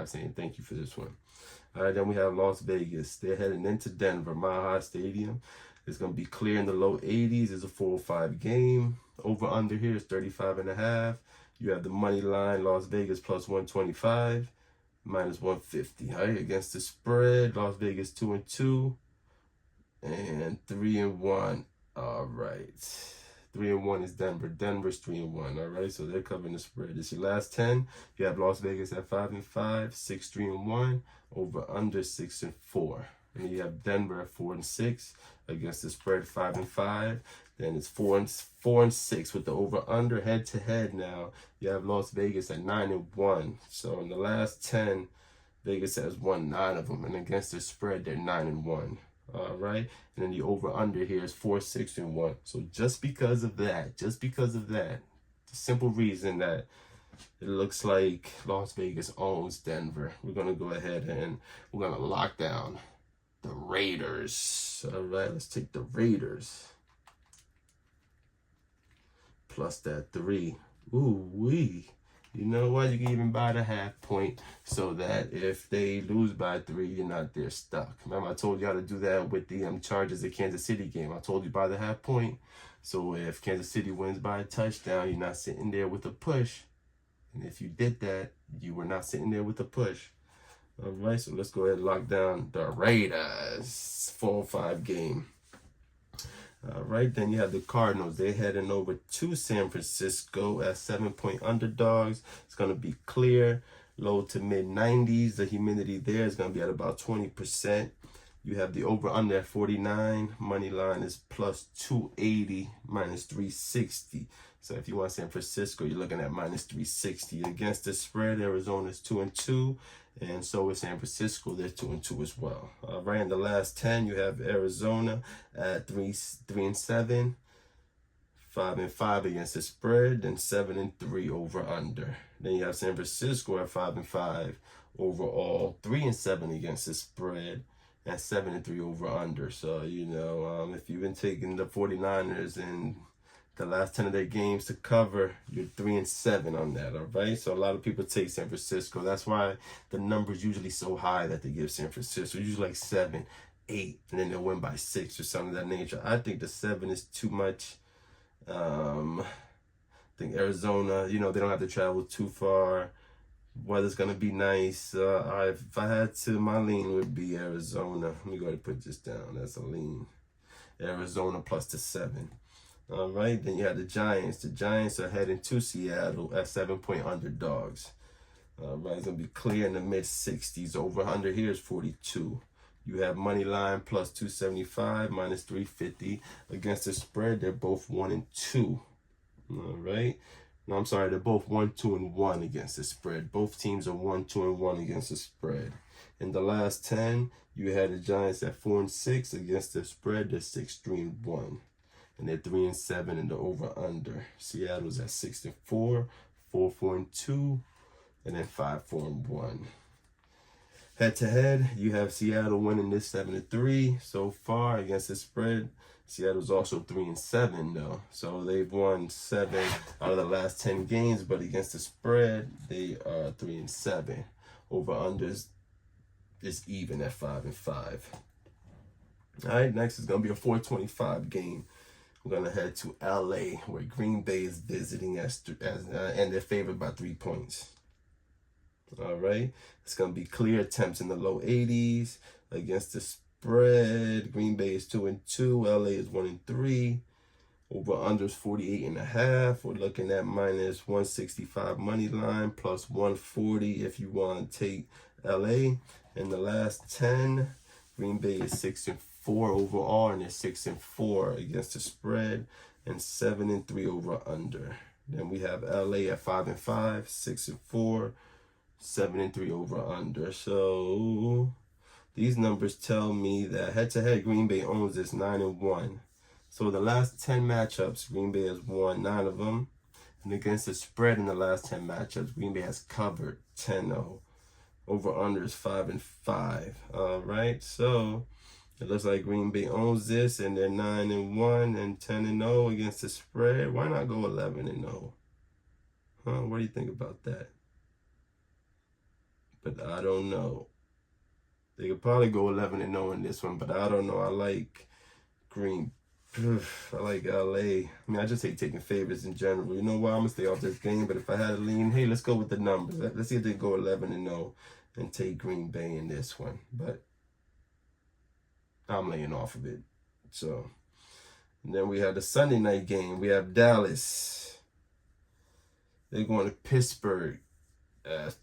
5 saying thank you for this one. All right, then we have Las Vegas. They're heading into Denver, Mile High Stadium. It's going to be clear in the low 80s. It's a 4-5 game. Over under here is 35.5. You have the money line, Las Vegas plus 125, minus 150. All right, against the spread, Las Vegas 2-2 and 3-1. All right. 3-1 is Denver. Denver's 3-1. All right, so they're covering the spread. This is your last 10. You have Las Vegas at 5-5, 6-3-1, over under 6-4. And you have Denver at 4-6 against the spread 5-5. Then it's 4-6 with the over under head to head. Now you have Las Vegas at 9-1. So in the last 10, Vegas has won 9 of them, and against the spread they're 9-1. All right, and then the over under here is 4-6-1. So just because of that, the simple reason that it looks like Las Vegas owns Denver, we're gonna go ahead and we're gonna lock down the Raiders. All right, let's take the Raiders plus that 3. Ooh wee. You know what? You can even buy the half point so that if they lose by 3, you're not there stuck. Remember, I told you how to do that with the Chargers at Kansas City game. I told you buy the half point. So if Kansas City wins by a touchdown, you're not sitting there with a push. And if you did that, you were not sitting there with a push. All right, so let's go ahead and lock down the Raiders 4-5 game. All right, then you have the Cardinals. They're heading over to San Francisco as 7-point underdogs. It's going to be clear, low to mid 90s. The humidity there is going to be at about 20%. You have the over under at 49. Money line is plus 280, minus 360. So if you want San Francisco, you're looking at minus 360. Against the spread, Arizona's 2-2. And so is San Francisco. They're 2-2 as well. Right in the last 10, you have Arizona at 3-7, 5-5 against the spread, then 7-3 over under. Then you have San Francisco at 5-5 overall, 3-7 against the spread, and 7-3 over under. So if you've been taking the 49ers and the last 10 of their games to cover, you're 3-7 on that, all right? So a lot of people take San Francisco. That's why the number is usually so high that they give San Francisco. Usually like 7, 8, and then they'll win by 6 or something of that nature. I think the 7 is too much. I think Arizona, they don't have to travel too far. Weather's going to be nice. If I had to, my lean would be Arizona. Let me go ahead and put this down. That's a lean. Arizona plus the 7. All right, then you have the Giants. The Giants are heading to Seattle at 7-point underdogs. All right, it's going to be clear in the mid-60s. Over under here is 42. You have money line plus 275, minus 350. Against the spread, they're both 1-2. All right. No, I'm sorry, they're both 1-2-1 against the spread. Both teams are 1-2-1 against the spread. In the last 10, you had the Giants at 4-6 against the spread. They're 6-3-1. And they're 3-7 in the over/under. Seattle's at 6-4, 4-4-2, and then 5-4-1. Head to head, you have Seattle winning this 7-3 so far against the spread. Seattle's also 3-7 though, so they've won 7 out of the last 10 games. But against the spread, they are 3-7. Over/unders is even at 5-5. All right, next is gonna be a 425 game. We're going to head to LA, where Green Bay is visiting and they're favored by 3 points. All right. It's going to be clear attempts in the low 80s against the spread. Green Bay is 2-2. LA is 1-3. Over under is 48.5. We're looking at minus 165 money line, plus 140 if you want to take LA. In the last 10, Green Bay is 6-4 overall, and they're 6-4 against the spread, and 7-3 over under. Then we have LA at 5-5, 6-4, 7-3 over under. So these numbers tell me that head to head, Green Bay owns this 9-1. So the last 10 matchups, Green Bay has won 9 of them, and against the spread in the last 10 matchups, Green Bay has covered 10-0. Over under is 5-5. All right, so it looks like Green Bay owns this, and they're 9-1 and 10-0 against the spread. Why not go 11-0? What do you think about that? but I don't know. They could probably go 11-0 in this one, but I don't know. I like Green. I like LA. I mean, I just hate taking favorites in general. You know what? I'm gonna stay off this game, but if I had to lean, hey, let's go with the numbers. Let's see if they go 11-0 and take Green Bay in this one. But I'm laying off of it. So, and then we have the Sunday night game. We have Dallas. They're going to Pittsburgh.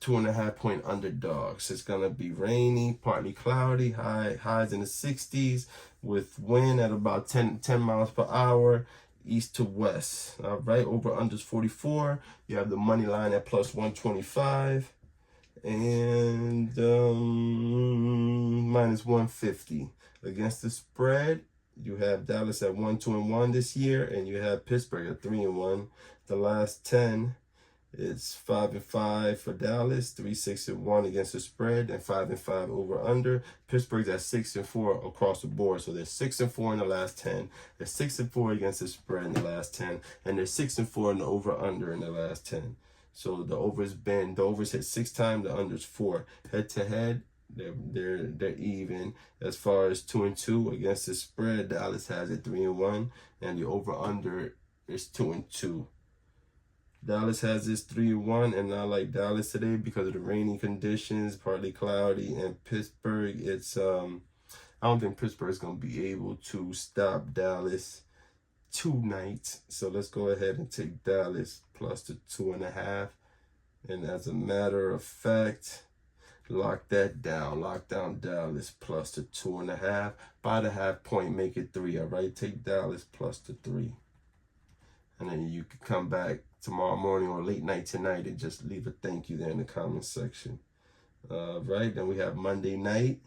2.5-point underdogs. It's gonna be rainy, partly cloudy, highs in the 60s, with wind at about 10 miles per hour, east to west. All right, over unders 44. You have the money line at plus 125, and minus 150 against the spread. You have Dallas at 1-2-1 this year, and you have Pittsburgh at 3-1. The last 10. It's 5-5 for Dallas, 3-6-1 against the spread, and 5-5 over under. Pittsburgh's at 6-4 across the board, so they're 6-4 in the last 10. They're 6-4 against the spread in the last 10, and they're 6-4 in the over under in the last 10. So the overs hit 6 times, the unders 4. Head to head, they're even. As far as 2-2 against the spread, Dallas has it 3-1, and the over under is 2-2. Dallas has this 3-1, and I like Dallas today because of the rainy conditions, partly cloudy, and Pittsburgh. It's I don't think Pittsburgh's gonna be able to stop Dallas tonight. So let's go ahead and take Dallas plus the 2.5. And as a matter of fact, lock that down. Lock down Dallas plus the 2.5. By the half point, make it 3. All right, take Dallas plus the 3. And then you can come back tomorrow morning or late night tonight and just leave a thank you there in the comment section. Right, then we have Monday night.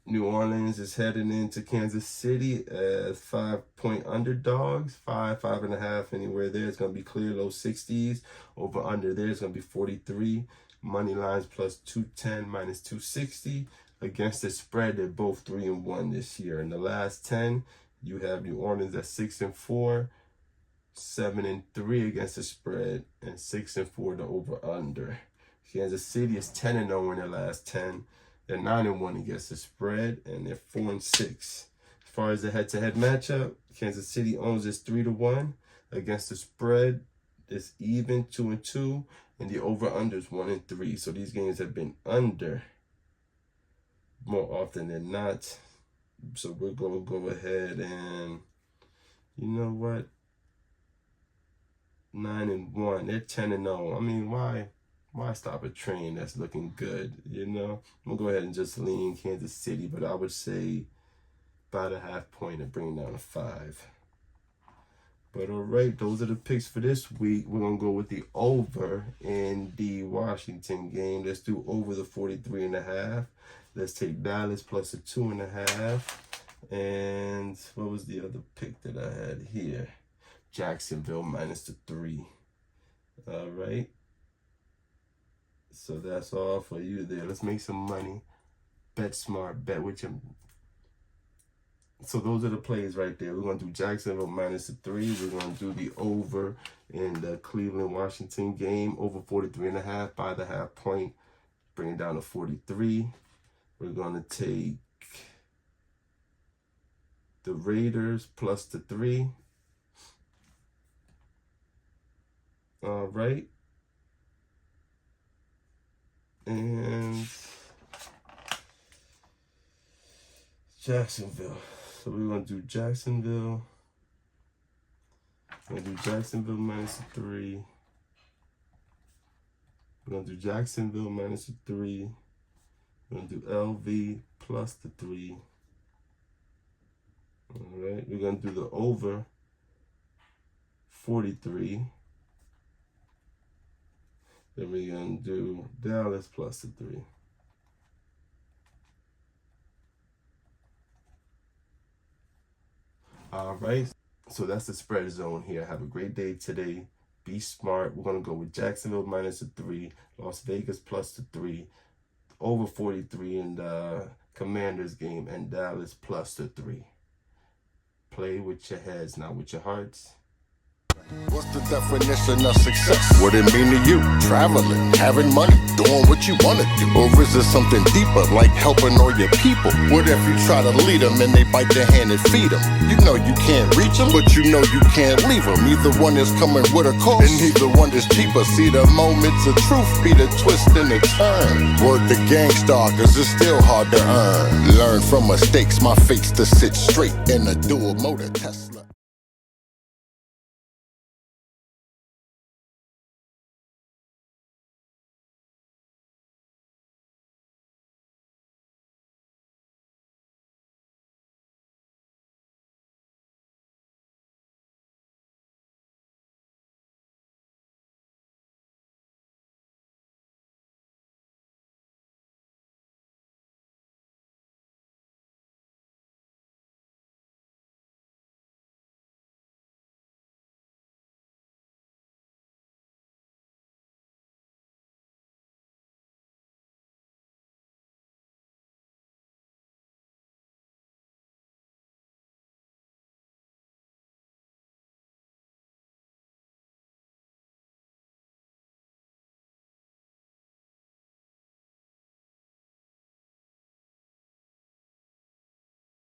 New Orleans is heading into Kansas City as 5-point underdogs. 5.5, anywhere there. It's going to be clear, low 60s. Over under there is going to be 43. Money lines plus 210, minus 260. Against the spread, they're both 3-1 this year. In the last 10, you have New Orleans at 6-4, 7-3 against the spread, and 6-4 the over under. Kansas City is 10-0 in their last 10. They're 9-1 against the spread, and they're 4-6. As far as the head-to-head matchup, Kansas City owns this 3-1 against the spread. It's even 2-2, and the over under is 1-3. So these games have been under more often than not. So we're going to go ahead and, you know what? 9-1. They're 10-0. I mean, why stop a train that's looking good? You know, I'm going to go ahead and just lean Kansas City, but I would say by the half point and bring it down to 5. But all right, those are the picks for this week. We're going to go with the over in the Washington game. Let's do over the 43.5. Let's take Dallas plus a 2.5. And what was the other pick that I had here? Jacksonville minus the 3. All right. So that's all for you there. Let's make some money. Bet smart. Bet with your... So those are the plays right there. We're going to do Jacksonville minus the 3. We're going to do the over in the Cleveland-Washington game. Over 43.5 by the half point. Bring it down to 43. We're going to take the Raiders plus the 3. All right. And Jacksonville. So we're going to do Jacksonville. We're going to do Jacksonville minus the 3. We're going to do Jacksonville minus the 3. We're going to do LV plus the 3. All right. We're going to do the over 43. Then we're going to do Dallas plus the 3. All right. So that's the spread zone here. Have a great day today. Be smart. We're going to go with Jacksonville minus the 3. Las Vegas plus the 3. Over 43 in the Commanders game, and Dallas plus the 3. Play with your heads, not with your hearts. What's the definition of success? What it mean to you? Traveling, having money, doing what you wanna do? Or is it something deeper, like helping all your people? What if you try to lead them and they bite their hand and feed them? You know you can't reach them, but you know you can't leave them. Either one is coming with a cost, and neither one is cheaper. See, the moments of truth be the twist and the turn. Word the gangstar, cause it's still hard to earn. Learn from mistakes, my fate's to sit straight in a dual motor test.